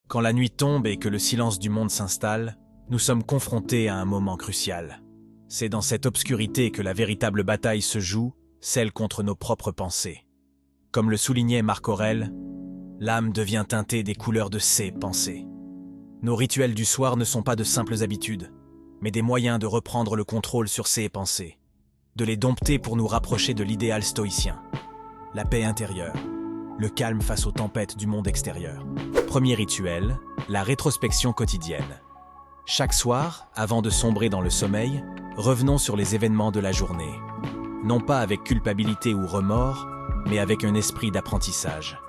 Quand la nuit tombe et que le silence du monde s'installe, nous sommes confrontés à un moment crucial. C'est dans cette obscurité que la véritable bataille se joue, celle contre nos propres pensées. Comme le soulignait Marc Aurèle, l'âme devient teintée des couleurs de ses pensées. Nos rituels du soir ne sont pas de simples habitudes, mais des moyens de reprendre le contrôle sur ses pensées, de les dompter pour nous rapprocher de l'idéal stoïcien, la paix intérieure, le calme face aux tempêtes du monde extérieur. Premier rituel, la rétrospection quotidienne. Chaque soir, avant de sombrer dans le sommeil, revenons sur les événements de la journée. Non pas avec culpabilité ou remords, mais avec un esprit d'apprentissage.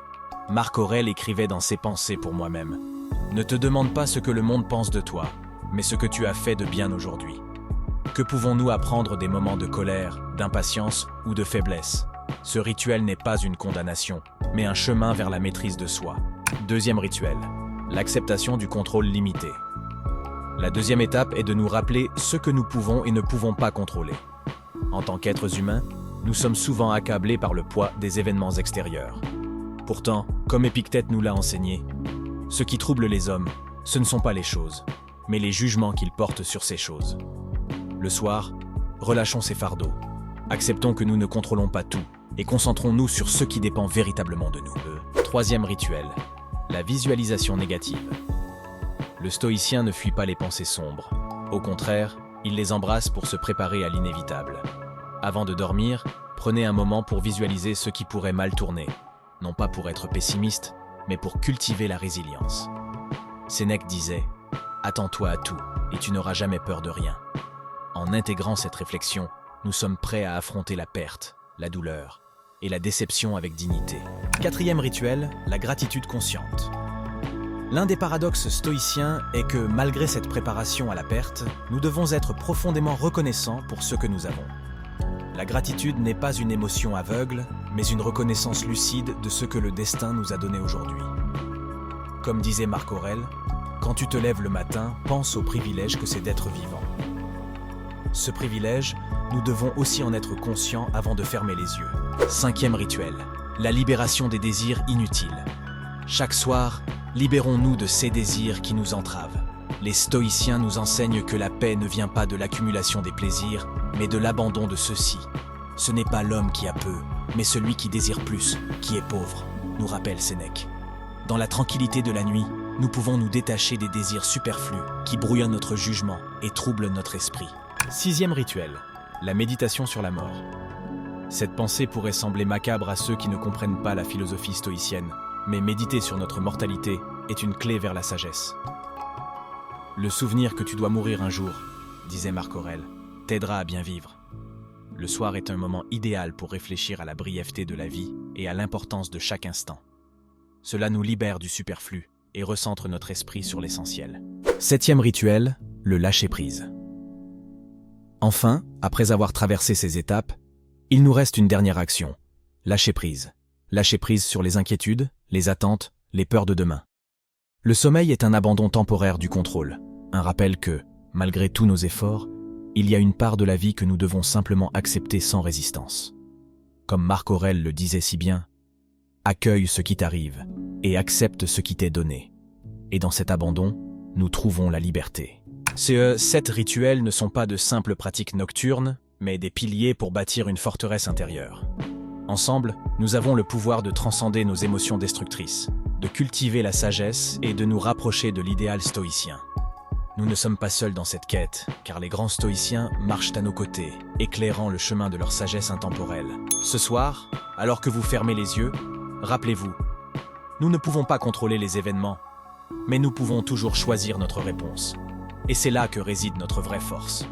Marc Aurèle écrivait dans ses Pensées pour moi-même : ne te demande pas ce que le monde pense de toi, mais ce que tu as fait de bien aujourd'hui. Que pouvons-nous apprendre des moments de colère, d'impatience ou de faiblesse ? Ce rituel n'est pas une condamnation, mais un chemin vers la maîtrise de soi. Deuxième rituel, l'acceptation du contrôle limité. La deuxième étape est de nous rappeler ce que nous pouvons et ne pouvons pas contrôler. En tant qu'êtres humains, nous sommes souvent accablés par le poids des événements extérieurs. Pourtant, comme Épictète nous l'a enseigné, ce qui trouble les hommes, ce ne sont pas les choses, mais les jugements qu'ils portent sur ces choses. Le soir, relâchons ces fardeaux. Acceptons que nous ne contrôlons pas tout et concentrons-nous sur ce qui dépend véritablement de nous. Troisième rituel, la visualisation négative. Le stoïcien ne fuit pas les pensées sombres. Au contraire, il les embrasse pour se préparer à l'inévitable. Avant de dormir, prenez un moment pour visualiser ce qui pourrait mal tourner, non pas pour être pessimiste, mais pour cultiver la résilience. Sénèque disait « Attends-toi à tout, et tu n'auras jamais peur de rien ». En intégrant cette réflexion, nous sommes prêts à affronter la perte, la douleur et la déception avec dignité. Quatrième rituel, la gratitude consciente. L'un des paradoxes stoïciens est que, malgré cette préparation à la perte, nous devons être profondément reconnaissants pour ce que nous avons. La gratitude n'est pas une émotion aveugle, mais une reconnaissance lucide de ce que le destin nous a donné aujourd'hui. Comme disait Marc Aurèle, « Quand tu te lèves le matin, pense au privilège que c'est d'être vivant ». Ce privilège, nous devons aussi en être conscients avant de fermer les yeux. Cinquième rituel, la libération des désirs inutiles. Chaque soir, libérons-nous de ces désirs qui nous entravent. Les stoïciens nous enseignent que la paix ne vient pas de l'accumulation des plaisirs, mais de l'abandon de ceux-ci. Ce n'est pas l'homme qui a peu, mais celui qui désire plus, qui est pauvre, nous rappelle Sénèque. Dans la tranquillité de la nuit, nous pouvons nous détacher des désirs superflus qui brouillent notre jugement et troublent notre esprit. Sixième rituel, la méditation sur la mort. Cette pensée pourrait sembler macabre à ceux qui ne comprennent pas la philosophie stoïcienne, mais méditer sur notre mortalité est une clé vers la sagesse. Le souvenir que tu dois mourir un jour, disait Marc Aurèle, t'aidera à bien vivre. Le soir est un moment idéal pour réfléchir à la brièveté de la vie et à l'importance de chaque instant. Cela nous libère du superflu et recentre notre esprit sur l'essentiel. Septième rituel, le lâcher-prise. Enfin, après avoir traversé ces étapes, il nous reste une dernière action, lâcher prise. Lâcher prise sur les inquiétudes, les attentes, les peurs de demain. Le sommeil est un abandon temporaire du contrôle, un rappel que, malgré tous nos efforts, il y a une part de la vie que nous devons simplement accepter sans résistance. Comme Marc Aurèle le disait si bien, « Accueille ce qui t'arrive et accepte ce qui t'est donné. » Et dans cet abandon, nous trouvons la liberté. Ces 7 rituels ne sont pas de simples pratiques nocturnes, mais des piliers pour bâtir une forteresse intérieure. Ensemble, nous avons le pouvoir de transcender nos émotions destructrices, de cultiver la sagesse et de nous rapprocher de l'idéal stoïcien. Nous ne sommes pas seuls dans cette quête, car les grands stoïciens marchent à nos côtés, éclairant le chemin de leur sagesse intemporelle. Ce soir, alors que vous fermez les yeux, rappelez-vous, nous ne pouvons pas contrôler les événements, mais nous pouvons toujours choisir notre réponse. Et c'est là que réside notre vraie force.